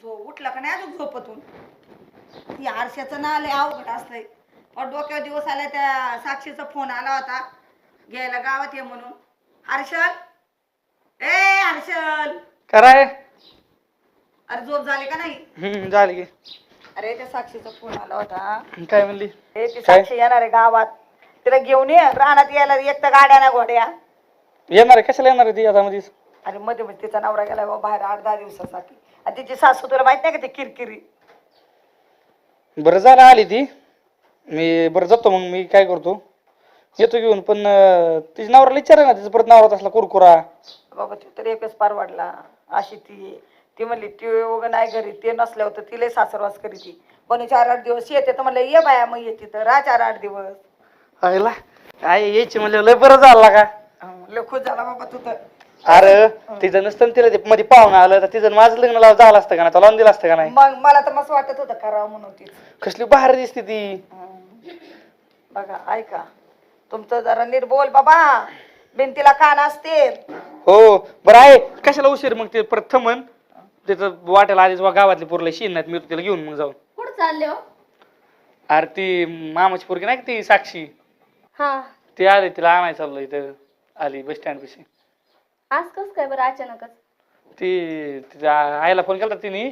उठला का नाही अजून झोपतून. ती आरशाचं ना लय अवघड असतंय. और डोक्यावर दिवस आला त्या साक्षीचा फोन आला होता घ्यायला गावात ये म्हणून. हर्षल ए हर्षल कराय अरे झोप झाली का नाही? झाली की. अरे त्या साक्षीचा फोन आला होता. काय म्हणली? ती साक्षी येणार आहे गावात, तिला घेऊन ये. रानात यायला एक तर गाड्या ना घोड्या. येणार आहे? कशाला येणार आहे ती आता मध्येच? अरे मध्ये मध्ये तिचा नवरा गेलाय बाहेर 8-10 दिवसासाठी. आणि तिची सासू तुला माहित नाही का ती किरकिरी. बरं झालं आली ती. मी बरं जातो मग. मी काय करतो येतो घेऊन. पण तिच्या नवऱ्याला विचार ना, तिचा परत नवरा असला कुरकुरा. बाबा ती तर एकच परवडला. अशी ती म्हणली ती वगैरे नाही घरी, ते नसल्यावर तर तिला सासरवास करी ती. पण 4-8 दिवस येते तर म्हणलं ये बाया, मग येते तर 4-8 दिवस. आईला आई यायची म्हणजे लय बरं झाला का. लय खुश झाला बाबा तू तर. अरे तिचं नसतं तिला ते मध्ये पाहुणा आलं तर तिचं माझं लग्न झालं असतं का नाही, लावून दिलं असतं का नाही. मग मला तर मस्त वाटत होतं करावं म्हणून तीच. कसली बाहेर दिसते ती. बघा ऐका, तुमचं जरा नीट बोल बाबा, भिंतीला कान असते. हो बरं आहे. कशाला उशीर मग ते परत थमन. त्याचं वाटेला आधीच गावातली पोरला शीन नाही, मी तिला घेऊन मग जाऊन. कुठं चालले हो? अरे ती मामाची पोरगी नाही का ती साक्षी, हा ती आली, तिला आणायला चाललो इथं. आली बस स्टँड पाशी. आज कस काय बरं अचानकच? ती तिच्या आईला फोन केला तिने.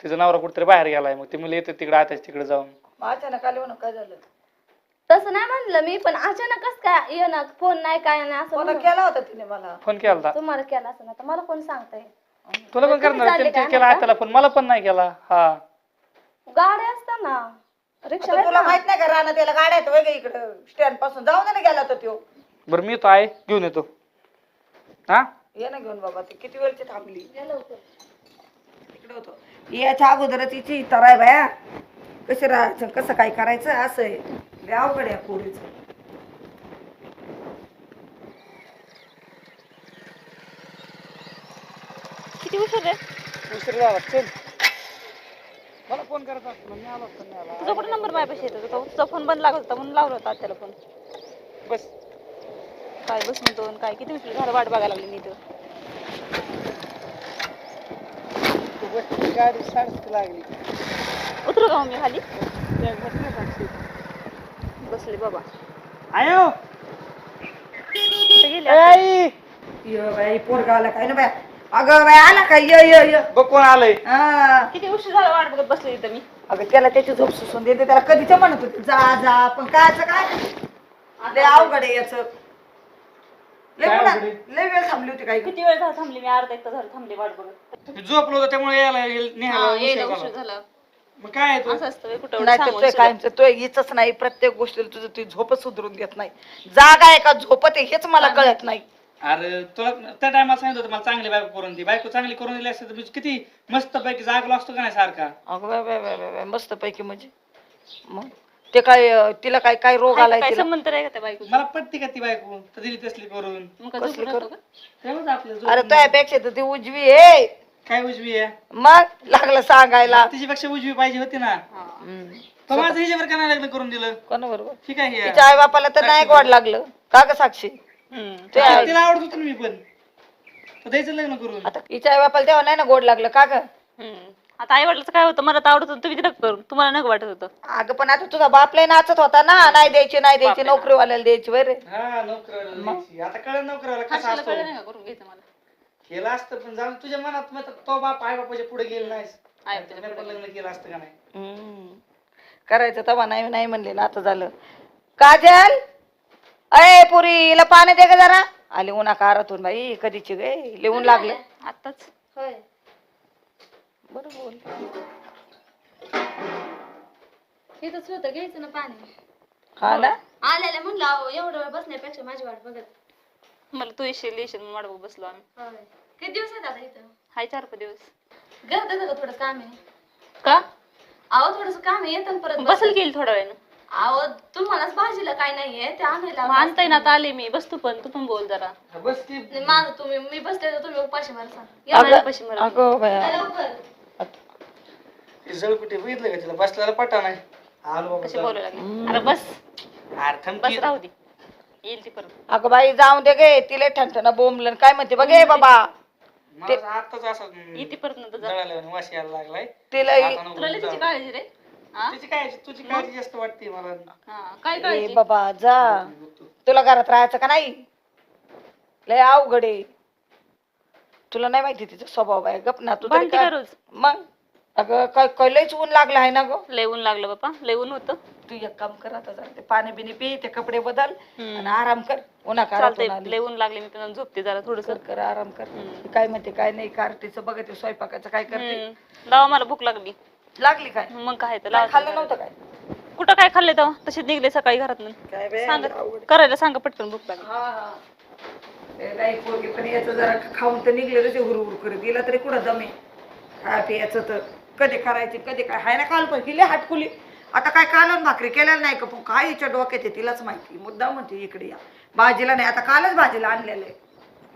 तिचा नवरा कुठेतरी बाहेर गेलाय, मग ती मुलं येते तिकडे आताच तिकडे जाऊन. अचानक आले म्हणून काय झालं? तसं नाही म्हणलं मी, पण अचानकच काय ये ना, फोन नाही काय नाही असं फोन म्हणून. केला होता तिने मला. फोन केला होता. तुम्हाला केला असं ना, तर मला कोण सांगताय? तुला पण करणार चालले त्यांनी काय केला नाही त्याला, पण मला पण नाही केला. हा गाड्या असताना रिक्षा तुला माहित नाही का रानात याला गाड्या आहेत वेगळ्या इकडं स्टँड पासून जाऊन ना गेला तर त्यो. बरं मी तो आहे घेऊन येतो. हा ये ना घेऊन बाबा, ती किती वेळची थांबली. तिकडे होतो याच्या अगोदर तिची तर आहे बाया. कशी राहायचं कसं काय करायचं असं आहे. लय अवघड आहे पोरीचं. किती उशीर आहे? उशीर झाला. चल मला फोन करत असतो मी आलो असतो. नाही आला. तुझा कुठे नंबर माझ्यापाशी येतो? तुझा फोन बंद लागत होता म्हणून लावला होता त्याला फोन. बस काय बस म्हणतो काय, किती उशीर झालं वाट बघायला लागली मी इथं. तू बस गाडी 7:30 लागली. उतरू का मग मी खाली? बसले बाबा. आयो कुठे गेले? आई ये बाई पोरगा आला काय ना बाया. अगं बाय आला काय? ये ये ये. बघ कोण आलंय. हा. किती उशीर झाला वाट बघत बसले इथं मी. अगं त्याला त्याची झोप सुसून देते. त्याला कधीच म्हणत होते जा जा, पण कायचं काय लय अवघड आहे याचं. लय काय पुन्हा अवघड आहे? लय वेळ थांबली होती काही. किती वेळ झाला थांबली मी? अर्धा एक तास झालं थांबली वाट बघत. तुम्ही झोपलो होतो त्यामुळे यायला निघाला यायला उशीर उशीर झाला. झाला. मग काय आहे तू? असं असतं कुठं नाही तर कायमचं तो हिचच नाही. प्रत्येक गोष्टीला तुझं ती झोपच सुधरून देत नाही. जागा आहे का झोपत आहे हेच मला कळत नाही. अरे तुला त्या टायमाला सांगितलं होतं मला चांगली बायको करून दी. बायको चांगली करून दिली असते तर मी किती मस्त पैकी जागलो असतो का नाही सारखा. अगं बाय बाय बाय बाय मस्त पैकी म्हणजे मग ते काय तिला काय काय रोग आलाय काय तिला? संबंध आहे का त्या बायको? मला पटते का ती बायको तर दिली तसली करून. मग काय कसली झोपून राहतो का? तेव्हाच आपलं अरे झोपून तुझ्यापेक्षा तर ती उजवी आहे. काय उजवी आहे. मग लागलं सांगायला. तिच्यापेक्षा उजवी पाहिजे होती ना. हा. तो माझं हिच्यावर का नाही लग्न करून दिलं. कोण बरोबर ठीक आहे हे. तिच्या आई बापाला तर नाही गोड लागलं का ग साक्षी? तिला आवडत होतं ना मी पण. तर द्यायचं लग्न करून. आता तिच्या आई बापाला तेव्हा नाही ना गोड लागलं का ग? आता आई वडिलाचं काय होतं? मला तर आवडत होतं, तुम्ही नका करू. तुम्हाला नको वाटत होतं. अगं पण आता तुझा बाप लय नाचत होता ना, नाही द्यायची नाही द्यायची, नोकरीवाल्याला द्यायची वय रे. हा नोकरीवाला द्यायची. आता कळलं नोकरीवाला कसा हर्षला असतो. कळलं नाही का करून घ्यायचं मला? केलं असतं पण जाऊन तुझ्या मनात मग तो बाप आई बापाच्या पुढे गेला नाहीस. आई मी पण लग्न केलं असतं का नाही. करायचं तेव्हा नाही नाही म्हणले ना, आता झालं. काजल अय पुरी हिला पाणी दे ग जरा. आले उन्हा कारातून बाई कधीची गे लिहून लागले. आताच होय. बरं बोल. इथंच होतं, घ्यायचं ना पाणी. हा ना आलेले म्हणलं अहो एवढं वेळ बसण्यापेक्षा माझी वाट बघत. मला तू येशील येशील म्हणून वाट बघत बसलो आम्ही. किती दिवस आहेत आता इथं? हाय 4-5 दिवस. घर देतं का थोडं काम आहे? का? अहो थोडस काम आहे, येतं परत बसल गेली थोडा वेळ. अहो तुम्हालाच भाजीला काय नाहीये ते आणायला आणताय ना. आता आले मी. बस तू पण बोल जरा. बस की माझं तुम्ही मी बसले तर तुम्ही उपाशी मारसा. उपाशी मारा. अगं बाया जळ कुठे बघितलं का तिला बसल्याला पटा नाही. आलो कशी बाबा. बोलायला लागली? अरे बस अरे बस राहू दे, येईल ती परत. अगं बाई जाऊ दे गे तिला ठणठण बोंबलन काय म्हणते बघ ए बाबा. मला आताच असं इथे परत नंतर जा. जळाल्यावर वास यायला लागलाय. तिला आता नको तुला लय तिची जाऊ. काळजी रे. हा? तुझी काळजी जास्त वाटते मला. हा, काय ए काळजी? बाबा जा, तुला घरात राहायचं का नाही? लय अवघड आहे. तुला नाही माहिती तिचा स्वभाव आहे. गप ना तू तरी भांडते का काय रोज? मग. अगं काय काय लयच ऊन लागलं आहे ना गं. लय ऊन लागलं बापा, लय ऊन होतं. तू एक काम कर आता जरा ते पाणी बिनी पी, ते कपडे बदल हम्म. आणि आराम कर. उन्हा चालतंय, काढतो लय ऊन लागले मी पण झोपते जरा थोडस. कर कर आराम कर. काय म्हणते काय नाही कार्टीचं बघते स्वयंपाकाचं काय करते. लावा, मला भूक लागली. लागली काय? मग काय तर काय लावा. खाल्लं नव्हतं काय? कुठं काय खाल्ले तेव्हा? तसे निघले सकाळी घरातून. काय बे, सांग, अवघड. करायला सांगा पटकन भूक लागली. हा हा ते नाही पोरगी पण याचं जरा खाऊन तर निघले तसे हुरहुर करत गेला तरी कुठं दमे काय प्यायचं तर कधी करायचे कधी काय हाय ना काल पण गेले हाटकुली. आता काय कालवण भाकरी केलेलं नाही का पण काय हिच्या डोक्यात आहे तिलाच माहिती. मुद्दा म्हणते इकडे या भाजीला नाही, आता कालच भाजीला आणलेलं आहे.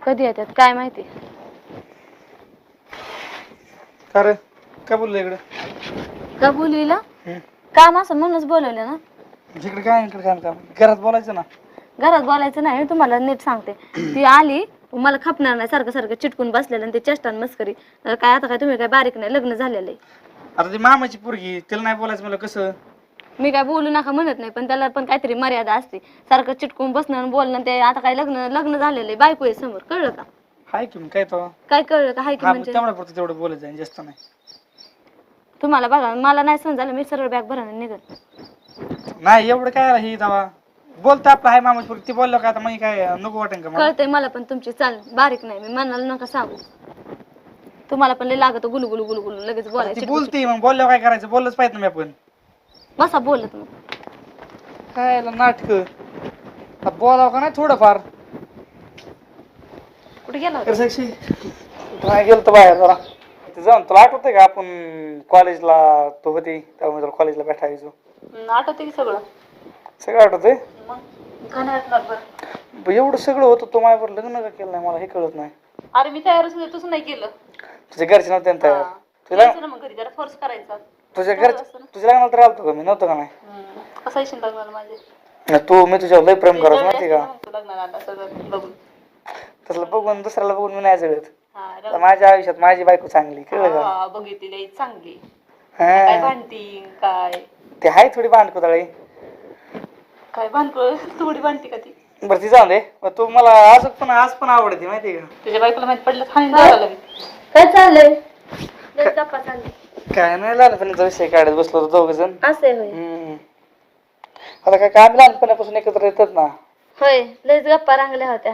कधी येतात काय माहिती. काय काय बोललं इकडे? का बोलवीला? काम असं म्हणूनच बोलवलं ना. इकडे काय काम घरात बोलायचं ना. घरात बोलायचं नाही, तुम्हाला नीट सांगते. ती आली मला खपणार नाही, सारखं सारखं चिटकून बसलेलं आणि ते चेष्टान मस्करी. काय आता काय तुम्ही काय बारीक नाही, लग्न झालेलं आहे. आता ती मामाची पोरगी तिला नाही बोलायचं मला कसं? मी काय बोलू नका म्हणत नाही, पण त्याला पण काहीतरी मर्यादा असते. सारखं चिटकून बसणं आणि बोलणं, ते आता काय लग्न झालेलं आहे, बायको आहे समोर, कळलं का? हाय की मग काय तो काय कळलं का? हाय की म्हणजे तेवढं पुरतं तेवढं बोलत जाईल, जास्त नाही. तुम्हाला बघा, मला नाही समज झालं, मी सरळ बॅग भरा निघत. नाही एवढं काय ही दवा बोलतो आपलं हाय मामाची पोरगी ती बोललो का आता मग काय नको वाटेल का मला? कळतंय मला पण तुमची चाल बारीक नाही, मी मनाला नका सांगू. तुम्हाला पण लय लागत गुलू गुलू गुलू गुलू लगेच ती बोलायचं. बोलती मग बोलल्यावर काय करायचं? बोललंच पाहिजे ना मी आपण. बसा बोलत मग. काय नाटक बोलावं का नाही थोडंफार. कुठे गेला होता? साक्षी काय गेलतो बाहेर जरा ते जाऊन. तुला आठवतंय का आपण कॉलेजला तो होती तेव्हा मी कॉलेजला भेटायचो? आठवते की सगळं. सगळं आठवतंय? मग का नाही आठवणार बरं? एवढं सगळं होतं तो माझ्यावर लग्न का केलं नाही मला हे कळत नाही. अरे मी तयारच होते, तसं नाही केलं. तुझ्या घरचे नव्हते ना तयार? तुला यायचं ना मग घरी जरा फोर्स करायचा. तुझ्या लग्नाला तर आलतो का मी? नव्हतं का नाही? कसा येशील लग्नाला माझे? मी तुझ्यावर लय प्रेम करत माहिती का? लग्नाला आता सगळं बघून. तसलं बघून दुसऱ्याला बघून मी नाही जगत. हा, तर माझ्या आयुष्यात माझी बायको चांगली, कळलं का? हा, बघितली चांगली. काय हा भांडती काय? ते हाय थोडी भांडकुदळी. काय भांडकुळ थोडी भांडती का ती? बरं ती जाऊन दे. मग तू मला आज पण आवडते माहिती का? तुझ्या बायकोला माहित पडलं काय चाललंय? गप्पा चालली. काय नाही लहानपणीचा विषय काढत बसलो होतो दोघ जण. असे होय? आता काय आम्ही लहानपणापासून एकत्र येतात ना. होय, लयच गप्पा रांगल्या होत्या.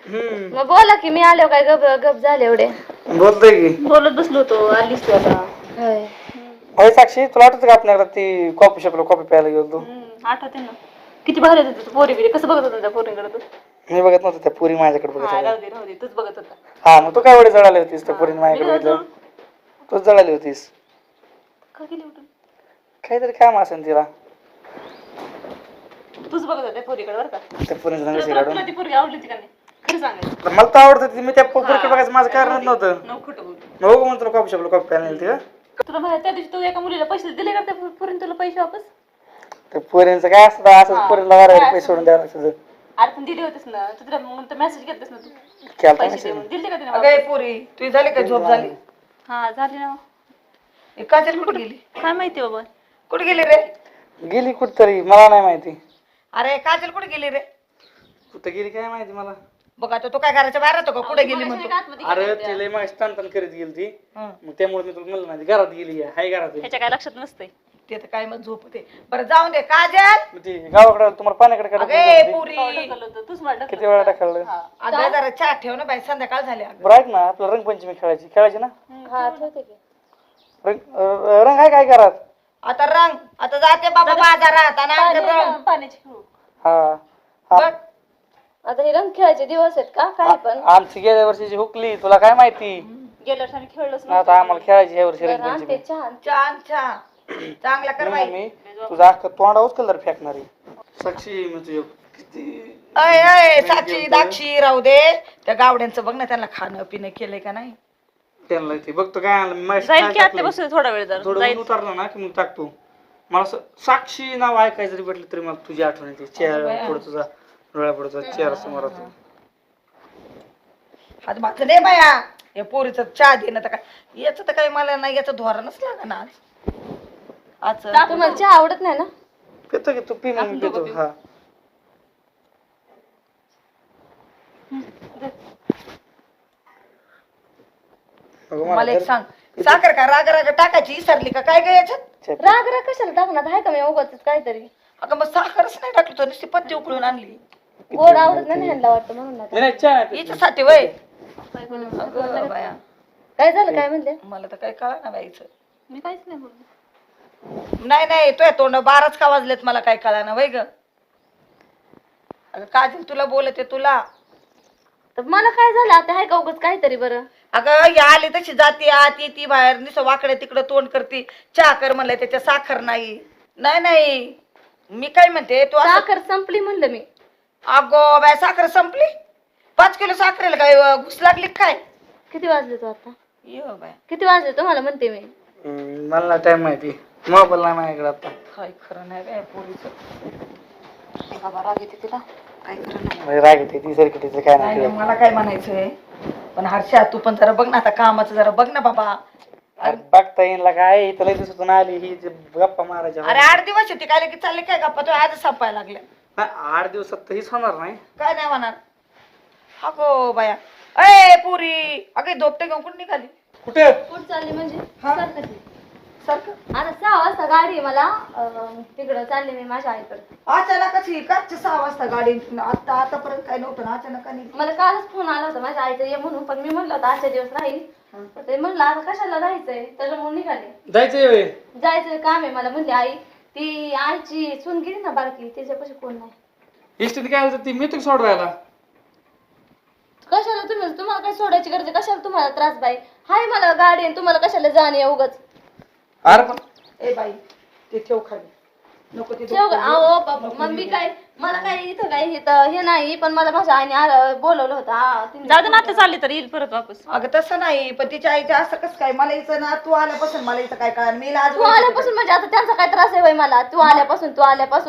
मग बोला की, मी आलो काय गप गप झाले एवढे. बोलतोय की बोलत बसलो होतो, आलीस तू आता. होय होय साक्षी, तुला आठवतं का आपण एकदा ती कॉफी शॉपला कॉफी प्यायला गेलो? आठवते ना. किती भारी होती तू पोरी बिरी, कसं बघत होता त्या पोरीकडे तू? मी बघत नव्हतो, त्या पुरी माझ्याकडे बघत होत्या. राहू दे तूच बघत होता. हा मग तू काय एवढे जळाली होतीस त्या पुरीने माझ्याकडे बघितलं? तूच जळाली होतीस. का गेली उठून? काहीतरी काम असेल तिला. तूच बघत होता त्या पोरीकडे बरं का? त्या पुरीचा विषय तुला काढून ती पोरगी आवडली होती का नाही? खरं सांगायचं. मला तर आवडत होती. मी त्या पुरीकडे बघायचं माझं कारणच नव्हतं. नको खोटं बोल. हो म्हणून तुला कॉफी शॉपला कॉफी प्यायला नेली का? तुला माहिती त्या दिवशी तू एका मुलीला पैसे दिले का त्या पोरीने तुला पैसे वापस? त्या पोरींचं काय असतं असंच पोरीला वारायला पैसे सोडून द्यावं लागतं. अरे पण दिले होतेस ना तू, तुला मग मेसेज घेतलेस ना तू केलता पैसे मेसेज. देऊन दिले का तिने अगं वापस? ए पोरी तुझी झाली का झोप झाली? हा झाली ना. काजल कुठे गेली? काय माहिती बाबा. कुठे गेली रे? गेली कुठतरी, मला नाही माहिती अरे काजल कुठे गेली रे? कुठं गेली काय माहिती मला. बघ आता तू काय करायचं बाहेर होतो का? कुठे गेली म्हणतो? अरे तिला मग स्टन करत गेली ती. मग त्यामुळे मी तुला म्हणलं नाही घरात गेली हाय घरात. ह्याच्या काय लक्षात नसतंय. ते तर काय मग झोपते. बरं जाऊन दे काजल. मग ती गावाकडे तुम्हाला पाण्याकडे अगं काढत ए पुरी तूच मला किती वेळा टाकलं? अगं जरा चहा ठेव ना बाई, संध्याकाळ झाली अगं. बरं ऐक ना, आपलं रंगपंचमी खेळायची ना? हा ठेवते की. रंग आहे काय घरात? आता रंग आता जाते बाबा बाजारात आणि आणते रंग. पाण्याची खेळू. हा बघ आता हे रंग खेळायचे दिवस आहेत का? काय पण आमची गेल्या वर्षीची हुकली, तुला काय माहिती? गेल्या वर्षी आम्ही खेळलोच आता आम्हाला खेळायची ह्या वर्षी नाही. रंगपंचमी. छान. छान छान चांगला कर बाई. मी तुझा अख्खा तोंडा उचलणार फेकणारी. साक्षी मी तुझ्या किती अय अय साक्षी दाक्षी राहू दे. त्या गावड्यांचं बघ ना, त्यांना खाणं पिणं केलंय का नाही? त्यांना ते बघतो काय आणलं जाईल की आतल्या बसून थोडा वेळ जरा थोडं ऊन उतरलं ना की मग टाकतो. मला असं साक्षी नाव ऐकायचं जरी भेटलं तरी मला तुझी आठवण येते. चेहरा पुढे तुझा, डोळ्या पुढे तुझा चेहरा समोर होतो. हात माझं नाही बाया. या पोरीचं चहा देणं तर काय याचं तर काही मला नाही याचं धोरणच लागा ना आज तुम्हाला चहा आवडत नाही ना? पितो की तू पी मग मी पितो. हा अगं मला एक सांग साखर का राग राग टाकायची विसरली का काय ग याच्यात राग राग कशाला टाकणार आहे का मी उगाच काहीतरी? अगं मग साखरच नाही टाकलं तर नुसती पत्ती उकळून आणली गोड आवडत नाही ह्यांना वाटतं म्हणून आता. नाही चहा नाही पित. हिच्यासाठी वय अगं बाया काय झालं काय म्हणले? मला तर काही कळा ना बाईचं मी काहीच नाही बोलले. नाही नाही तुझ्या तोंड 12च का वाजलेत मला काय कळा ना वय ग अगं काजल तुला बोलते तुला तर मला काय झालं आता आहे का उगाच काहीतरी बरं? अगं या आली तशी जाती आत येती बाहेर निसं वाकडे तिकडं तोंड करती चहा कर म्हणलं त्याच्या साखर नाही नाही नाही मी काय म्हणते तू असं साखर संपली म्हणलं मी. अगो बाय साखर संपली 5 किलो साखरेला काय घुस लागली का काय किती वाजले तू आता? ये बाय किती वाजले तुम्हाला म्हणते मी. मला टाइम माहिती मोबाईल नाही माझ्याकडे आता. काय खरं नाही बाय पोरीचं बाबा राग येते तिला काय खरं नाही म्हणजे राग येते ती सारखी तिचं काय नाही नाही नाही, मला काय म्हणायचंय पण हर्षा तू पण जरा बघ ना आता कामाचं जरा बघ ना बाबा अरे बघता येईन ला काय इथं लई दिवसातून आली ही जी गप्पा मारायच्या. अरे 8 दिवस येते काय की चालले काय गप्पा तू आज संपायला लागल्या नाही, 8 दिवसात तर हीच होणार नाही. काय नाही होणार अगो बाया अय पुरी अगं धोपटे घेऊन कुठं निघाली कुठे कुठं चालली म्हणजे? हा? सारखंच आहे. सारखं आता 6 वाजता गाडी आहे मला तिकडं चालले मी माझ्या आईकडे. अचानकच ही काच 6 वाजता गाडी आतापर्यंत काय नव्हतं ना अचानक आणि मला कालच फोन आला होता माझ्या आईचा ये म्हणून पण मी म्हणलं होतं आजच्या दिवस राहील. पण ते म्हणलं आता कशाला राहायचंय त्याच्यामुळे निघाले. जायचंय व्हय? जायचं काम आहे मला म्हणली आई. ती आईची सून गेली ना बारकी त्याच्यापाशी कोण नाही. इष्टीत काय होतं ती मी तुला सोडवायला. कशाला तुम्हाला काय सोडायची गरज आहे? कशाला तुम्हाला त्रास बाई? हाय मला गाडी आहे तुम्हाला कशाला जाणे उगाच. अरे पण ए बाई ते ठेव खाली नको ते ठेव ग. अहो बाबा मग मी काय मला काय इथं काय इथं हे नाही पण मला माझ्या आईने बोलवलं होतं. जाऊ ना आता चालली तर येईल परत वापस. अगं तसं नाही पण तिच्या आईच्या असं कसं काय मला हिचं ना तू आल्यापासून मला हिचं काय कळलं मी आज तू आल्यापासून म्हणजे आता त्यांचा काय त्रास आहे बाई मला? तू आल्यापासून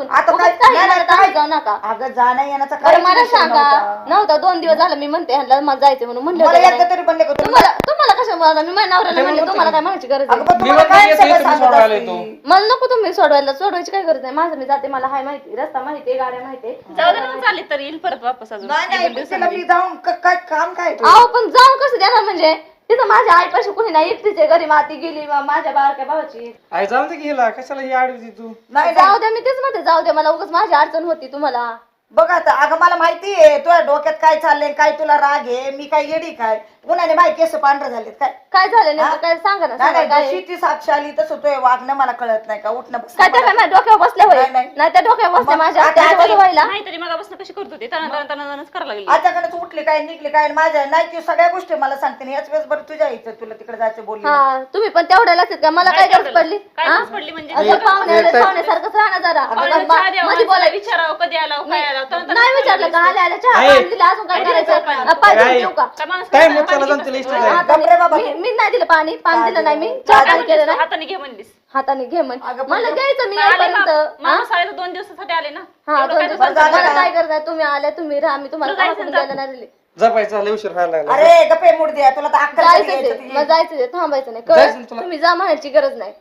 आता उगाच काय काही मला त्रास जाऊ नका. अगं जाण्या येण्याचा बरं काय मला सांगा नव्हता 2 दिवस झालं मी म्हणते ह्यांना मला जायचं म्हणून म्हणलं मला होतं एकदा का तरी म्हणले का नाही? तुम्हाला तुम्हाला कशा मला मी माझ्या नवऱ्याला म्हणले तुम्हाला काय म्हणायची गरज अगं आहे? पण तुम्हाला मी काय म्हणते सगळं तुम्ही सांगत सोडवायला असती? येतो. मला नको तुम्ही सोडवायची काय गरज नाही. माझं मी जाते मला हाय माहिती रस्ता माहिती आहे गाड्या माहिती आहे. जाऊ दे ना चालली तर येईल परत वापस अजून नाही नाही पण तिला मी जाऊन काय काम काय ते? अहो पण जाऊन कसं देणार म्हणजे तिथं माझ्या आईपाशी कोणी नाही एकटीच आहे घरी माती गेली माझ्या बारक्या भावाची. आई जाऊ दे की हिला कशाला ही आडवी तू. नाही नाही जाऊ द्या मी तेच म्हणते जाऊ द्या मला उगाच माझी अडचण होती तुम्हाला. बघ आता अगं मला माहिती आहे तुझ्या डोक्यात काय चाललंय काय तुला राग आहे मी काय येडी काय उन्हाने बाई केस पांढरे झालेत काय काय झालं नेमकं काय सांगा ना नाही सांगा नाही काय जशी ती साक्ष आली तसं तुझं वागणं मला कळत नाही का उठणं बसणं काय त्या काय मला- माझ्या डोक्यावर बसल्या होय नाही, नाही. नाही त्या डोक्यावर बसल्या मग माझ्या आता त्याच्या आधी- व्हायला नाही तरी मग बसणं कशी करत होती तणाच करायला लागली. अचानकच उठली काय निघली काय माझ्या नाही ती सगळ्या गोष्टी मला सांगते आणि याच वेळेस बरं तुझ्या इथं तुला तिकडे जायचं बोलली हा तुम्ही पण तेवढ्यालाच आहेत का मला काय गरज पडली? काय हा? गरज पडली म्हणजे? असं पाहुण्यासारखंच राहणार जरा पाहुण्याला चहा द्यावा, मध्ये बोलायचं विचारावं कधी आला काय आला नाही विचारलं का आल्या आल्या चहा आहे. पाणी दिलं अजून काय करायचं पाहिजे आहे. देऊ का? काय मग त्याला जाऊन तिला इष्ट हा, जाईल. हाताने- गप्रे बाबा मी नाही दिलं पाणी दिलं नाही मी चहा पाणी केलं नाही हाताने घे म्हणलीस. हाताने घे म्हण अगं, पण मला द्यायचं मी आले येईपर्यंत माणूस आले तर 2 दिवसासाठी आले ना. हा एवढं 2 काय दिवस तर झालं मला का? काय करताय तुम्ही आल्या तुम्ही राहा मी तुम्हाला तुला काय जायचं द्यायला नाही दिले. जपायचा लय उशीर व्हायला लागला. अरे गप्पे मूड द्या तुला तर अक्कल कधी जायचं यायचं ते ती? मग जायचं ते थांबायचं नाही जायचं कळलं? तुला. तुम्ही जा म्हणायची गरज नाही.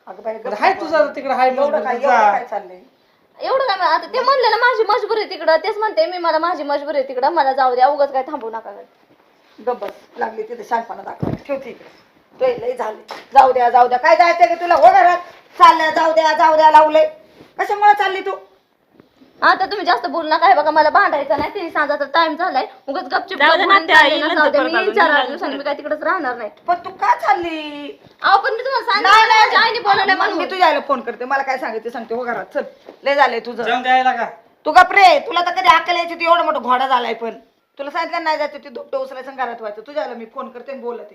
अगं बाई, गप्प हाय तुझा तिकडे हाय एवढं काय मजबूर एवढं जा. काय चाललंय एवढं काय आता ते म्हणले ना माझी मजबुरी आहे तिकडं तेच म्हणते मी मला माझी मजबुरी आहे तिकडं मला जाऊ द्या उगाच काय थांबू नका गब्बस लागली तिथे शांतपणा दाखवायला ठेवते इकडे तो लय झाले जाऊ द्या काय जायचं की तुला हो घरात चालल्या जाऊ द्या लावलंय कशामुळे चालली तू आता तुम्ही जास्त बोलू नका हे बघा मला भांडायचं नाही ते सांगा तर टाइम झालाय उगाच गपचूप जाऊ दे ना, बोलून त्या चालले येईल ना, नंतर जाऊ द्या, परत मी येईन अजून 4-8 निघालं दिवसांनी मी परत. काय तिकडच राहणार नाही. पण तू का चालली अहो पण मी तुम्हाला नाही सांगितलं नाही माझ्या आईने बोलवलंय मग म्हणून मी तुझ्या आईला फोन करते मला काय सांगायचं सांगते हो घरात चल लय झालंय तुझं जाऊन द्यायला का तू गप्रे तुला तर कधी अक्कल यायची ती एवढा मोठा घोडा झालाय पण तुला सांगितलं नाही जायचं ती धोपटं उचलायचं घरात व्हायचं तुझ्या आईला मी फोन करते आणि बोलते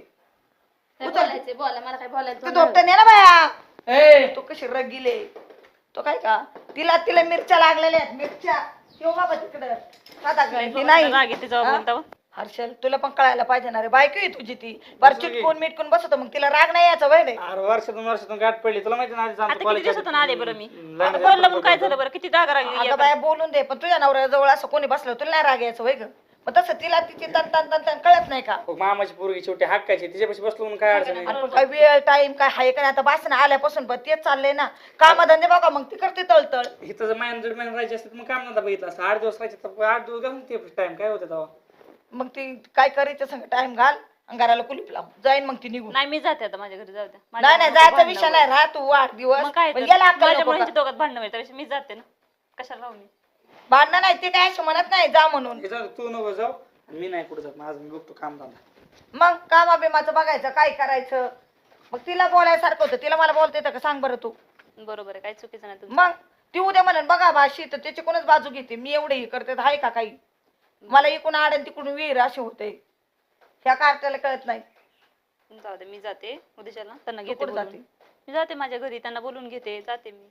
काय बोलायचंय बोला मला काय बोलायचं तू नाही. धोपटं ने ना बाया ए तो कशी रगिले तो काय का तिला मिरच्या लागलेल्या आहेत मिरच्या ठेव बाबा तिकडं साधा ती नाही राग येते जेव्हा हा? बोलताव. हर्षल तुला पण कळायला पाहिजे ना रे बायको आहे तुझी ती बार चिटकून मिटकून बसत मग तिला राग नाही यायचा वय नाही अरे वर्षातून गाठ पडली तुला माहिती ना आधीच आता आमचं किती college दिवसातून आले बरं मी लग्न आता बोललं मग काय झालं बरं किती राग रागली अगं बाया बोलून दे पण तुझ्या नवऱ्या जवळ असं कोणी बसलं तुला नाही राग यायचं वय ग मग तसं तिला तिची तन तन तन तन कळत नाही का? मग मामाची पोरगी शेवटी हक्काची तिच्यापाशी बसलो म्हणून काय अडचण आहे? आपण काय वेळ टाइम काय हाय का नाही? आता बासन आल्यापासून पण तेच चाललंय ना, कामधंदे बघा मग ती करते तळतळ. इथं जर महिना 1.5 महिना राहायचे असते तर मग काम नव्हता बघितलं असं. 8 दिवस राहायचे तर 8 दिवस घालून ते टाइम काय होतं तेव्हा. मग ती काय करायचं सांग, टाइम घाल आणि घराला कुलूप लाव, जाईन मग ती निघून. नाही मी जाते आता माझ्या घरी, जाऊ द्या. नाही नाही जायचा विषय नाही, राहा तू 8 दिवस. मग काय पण याला अक्कल नको माझ्यामुळे का? ह्यांच्या दोघात भांडणं होईल, त्यापेक्षा मी जाते ना. कशाला राहू मी? भांडणं नाही, ते काय असं म्हणत नाही जा म्हणून. हे जाऊ, तू नको जाऊ आणि मी नाही कुठं जात. माझं मी बघतो काम धंदा. मग कामा बिमाचं बघायचं काय करायचं. मग तिला बोलायसारखं होतं, तिला मला बोलता येतं का सांग बरं तू? बरोबर आहे, काही चुकीचं नाही तुमचं. मग ती उद्या म्हणून बघा भाशी तर त्याची कोणच बाजू घेते, मी एवढे हे करते तर आहे का काही? मला इकडून आड तिकडून विहीर असे होते, ह्या कार्ट्याला कळत नाही. जाऊ दे, मी जाते उद्याच्याला त्यांना तू घेते कुठं बोलून. जाते? मी जाते माझ्या घरी, त्यांना बोलून घेते, जाते मी.